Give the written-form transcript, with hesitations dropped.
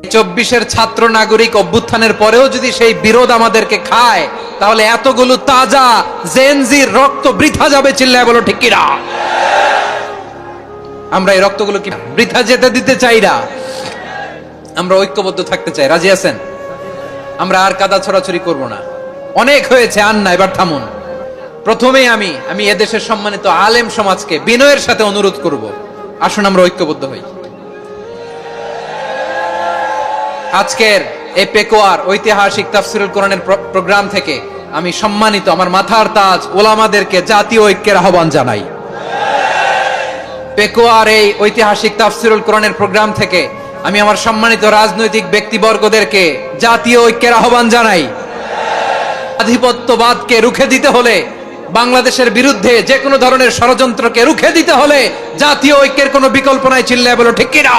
24-এর ছাত্র নাগরিক অভ্যুত্থানের পরেও যদি সেই বিরোধ আমাদেরকে খায়, তাহলে এতগুলো তাজা জেনজির রক্ত বৃথা যাবে। চিল্লায় বলো ঠিক কিনা? আমরা এই রক্তগুলো কি বৃথা যেতে দিতে চাই না? আমরা ঐক্যবদ্ধ থাকতে চাই। রাজি আছেন? আমরা আর কাদা ছড়াছড়ি করব না। অনেক হয়েছে, আর না, এবার থামুন। প্রথমেই আমি এদেশের সম্মানিত আলেম সমাজকে বিনয়ের সাথে অনুরোধ করব, আসুন আমরা ঐক্যবদ্ধ হই। আজকের এই পেকুয়ার ঐতিহাসিক তাফসিরুল কোরআনের প্রোগ্রাম থেকে আমি সম্মানিত আমার মাথার তাজ ওলামাদেরকে জাতীয় ঐক্যের আহ্বান জানাই। পেকুয়ার এই ঐতিহাসিক তাফসিরুল কোরআনের প্রোগ্রাম থেকে আমি আমার সম্মানিত রাজনৈতিক ব্যক্তিবর্গদেরকে জাতীয় ঐক্যের আহ্বান জানাই। আধিপত্যবাদকে রুখে দিতে হলে, বাংলাদেশের বিরুদ্ধে যে কোনো ধরনের ষড়যন্ত্রকে রুখে দিতে হলে জাতীয় ঐক্যের কোনো বিকল্প নাই। চিল্লায় বলো ঠিক কিনা?